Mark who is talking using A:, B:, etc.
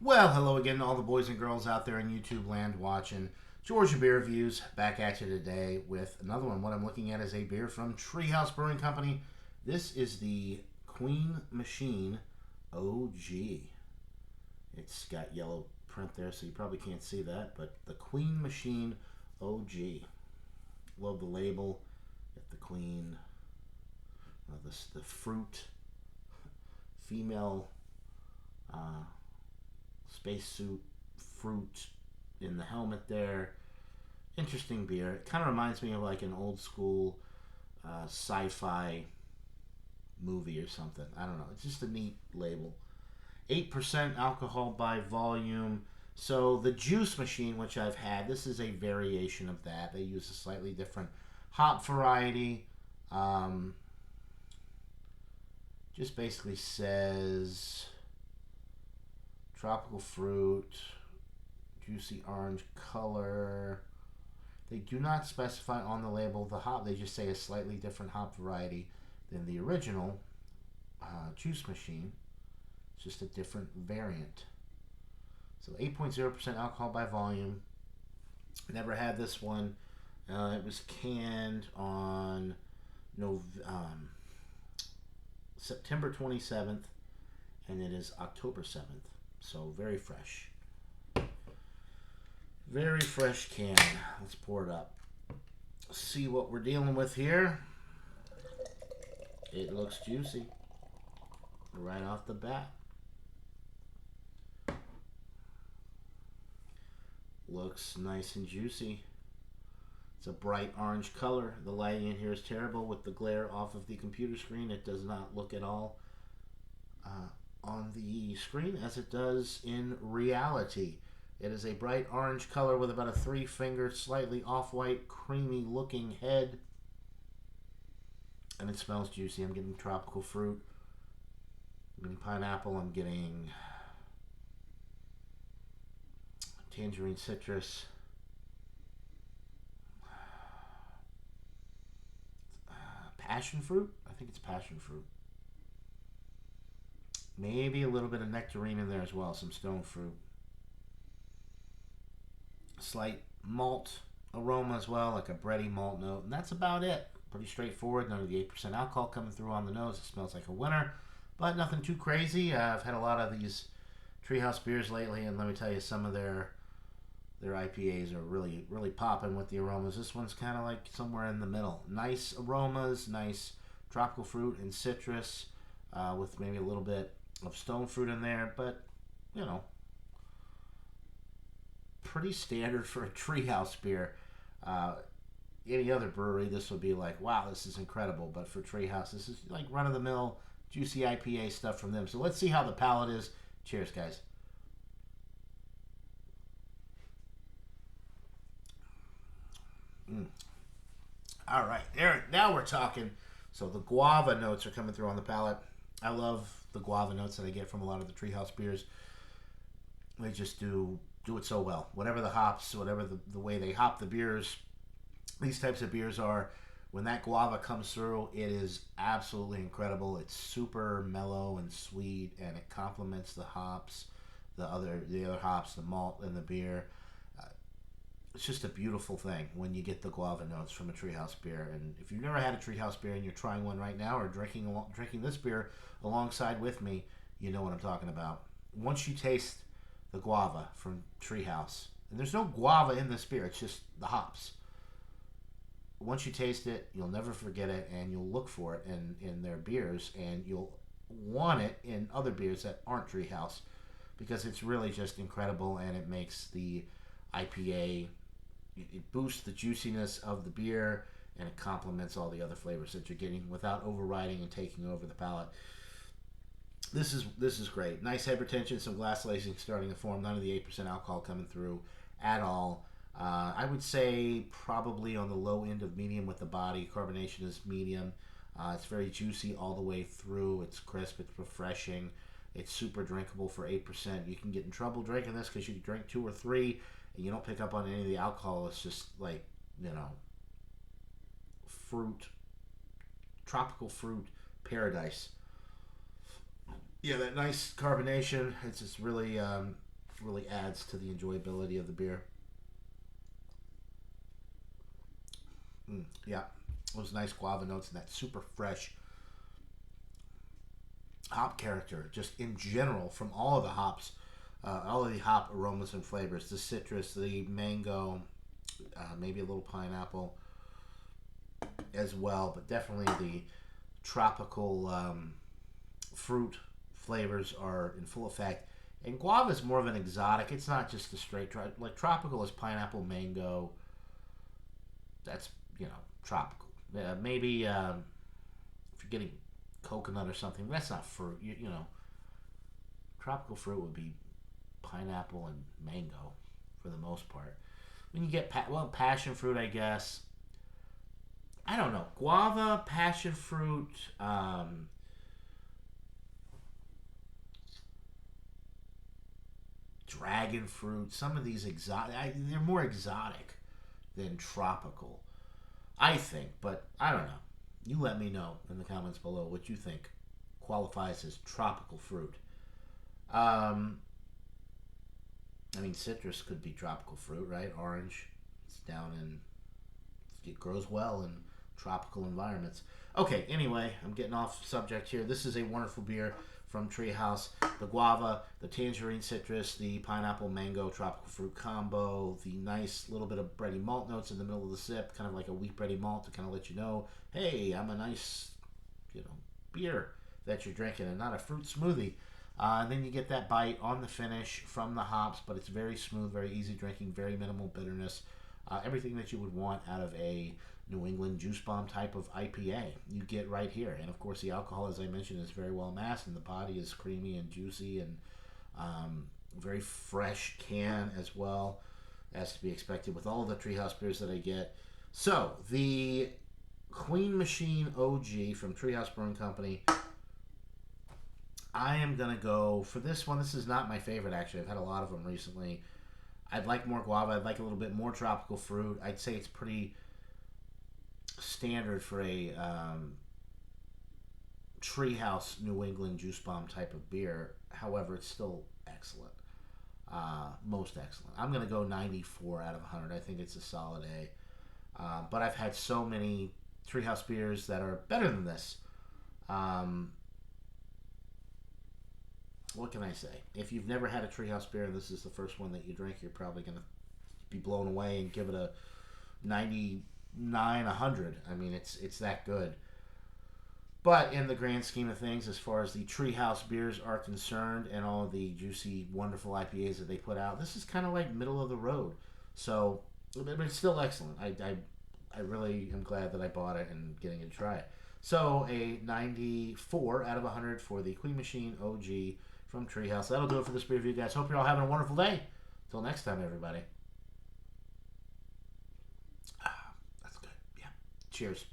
A: Well, hello again to all the boys and girls out there in YouTube land watching Georgia Beer Reviews. Back at you today with another one. What I'm looking at is a beer from Treehouse Brewing Company. This is the Queen Machine OG. It's got yellow print there, so you probably can't see that, but the Queen Machine OG. Love the label. Got the Queen, the fruit, female spacesuit fruit in the helmet there. Interesting beer. It kind of reminds me of like an old school sci-fi movie or something. I don't know. It's just a neat label. 8% alcohol by volume. So the juice machine, which I've had, this is a variation of that. They use a slightly different hop variety. Just basically says tropical fruit, juicy orange color. They do not specify on the label the hop. They just say a slightly different hop variety than the original juice machine. It's just a different variant. So 8.0% alcohol by volume. Never had this one. It was canned on September 27th, and it is October 7th. So very fresh. Very fresh can. Let's pour it up. See what we're dealing with here. It looks juicy right off the bat. Looks nice and juicy. It's a bright orange color. The lighting in here is terrible with the glare off of the computer screen. It does not look at all on the screen as it does in reality. It is a bright orange color with about a 3-finger, slightly off-white, creamy looking head. And it smells juicy. I'm getting tropical fruit. I'm getting pineapple. I'm getting tangerine citrus. Passion fruit? I think it's passion fruit. Maybe a little bit of nectarine in there as well. Some stone fruit. Slight malt aroma as well, like a bready malt note. And that's about it. Pretty straightforward. None of the 8% alcohol coming through on the nose. It smells like a winner. But nothing too crazy. I've had a lot of these Treehouse beers lately, and let me tell you, some of their IPAs are really popping with the aromas. This one's kind of like somewhere in the middle. Nice aromas, nice tropical fruit and citrus, with maybe a little bit of stone fruit in there, but you know, pretty standard for a Treehouse beer. Any other brewery, this would be like, wow, this is incredible. But for Treehouse, this is like run-of-the-mill, juicy IPA stuff from them. So let's see how the palate is. Cheers, guys. All right, there. Now we're talking. So the guava notes are coming through on the palate. I love the guava notes that I get from a lot of the Treehouse beers. They just do it so well. Whatever the hops, whatever the way they hop the beers, these types of beers are. When that guava comes through, it is absolutely incredible. It's super mellow and sweet, and it complements the hops, the other hops, the malt in the beer. It's just a beautiful thing when you get the guava notes from a Treehouse beer. And if you've never had a Treehouse beer and you're trying one right now, or drinking this beer alongside with me, you know what I'm talking about. Once you taste the guava from Treehouse, and there's no guava in this beer, it's just the hops. Once you taste it, you'll never forget it, and you'll look for it in their beers, and you'll want it in other beers that aren't Treehouse, because it's really just incredible, and it makes the IPA, it boosts the juiciness of the beer, and it complements all the other flavors that you're getting without overriding and taking over the palate. This is great. Nice head retention, some glass lacing starting to form. None of the 8% alcohol coming through at all. I would say probably on the low end of medium with the body. Carbonation is medium. It's very juicy all the way through. It's crisp. It's refreshing. It's super drinkable for 8%. You can get in trouble drinking this because you drink 2 or 3 and you don't pick up on any of the alcohol. It's just like, fruit, tropical fruit paradise. Yeah, that nice carbonation. It's just really, really adds to the enjoyability of the beer. Yeah, those nice guava notes and that super fresh hop character, just in general, from all of the hops, all of the hop aromas and flavors, the citrus, the mango, maybe a little pineapple as well, but definitely the tropical fruit flavors are in full effect. And guava is more of an exotic. It's not just a straight like tropical is pineapple, mango. That's tropical. Maybe if you're getting coconut or something, that's not fruit. Tropical fruit would be pineapple and mango for the most part. When you get passion fruit, I guess. I don't know. Guava, passion fruit, dragon fruit. Some of these they're more exotic than tropical, I think. But I don't know. You let me know in the comments below what you think qualifies as tropical fruit. Um, I mean, citrus could be tropical fruit, right? Orange, it's down in, it grows well in tropical environments. Okay, anyway, I'm getting off subject here. This is a wonderful beer from Treehouse. The guava, the tangerine citrus, the pineapple mango tropical fruit combo, the nice little bit of bready malt notes in the middle of the sip, kind of like a wheat bready malt to kind of let you know, hey, I'm a nice, beer that you're drinking and not a fruit smoothie. And then you get that bite on the finish from the hops, but it's very smooth, very easy drinking, very minimal bitterness. Everything that you would want out of a New England juice bomb type of IPA you get right here. And of course, the alcohol, as I mentioned, is very well masked, and the body is creamy and juicy and very fresh can as well, as to be expected with all of the Treehouse beers that I get. So, the Queen Machine OG from Treehouse Brewing Company. I am going to go for this one. This is not my favorite, actually. I've had a lot of them recently. I'd like more guava. I'd like a little bit more tropical fruit. I'd say it's pretty standard for a Treehouse New England juice bomb type of beer. However, it's still excellent. Most excellent. I'm going to go 94 out of 100. I think it's a solid A. But I've had so many Treehouse beers that are better than this. What can I say? If you've never had a Treehouse beer and this is the first one that you drink, you're probably going to be blown away and give it a 99, 100. I mean, it's that good. But in the grand scheme of things, as far as the Treehouse beers are concerned and all of the juicy, wonderful IPAs that they put out, this is kind of like middle of the road. So, but it's still excellent. I really am glad that I bought it and getting to try it. So, a 94 out of 100 for the Queen Machine OG from Treehouse. That'll do it for this beer review, guys. Hope you're all having a wonderful day. Till next time, everybody. That's good. Yeah. Cheers.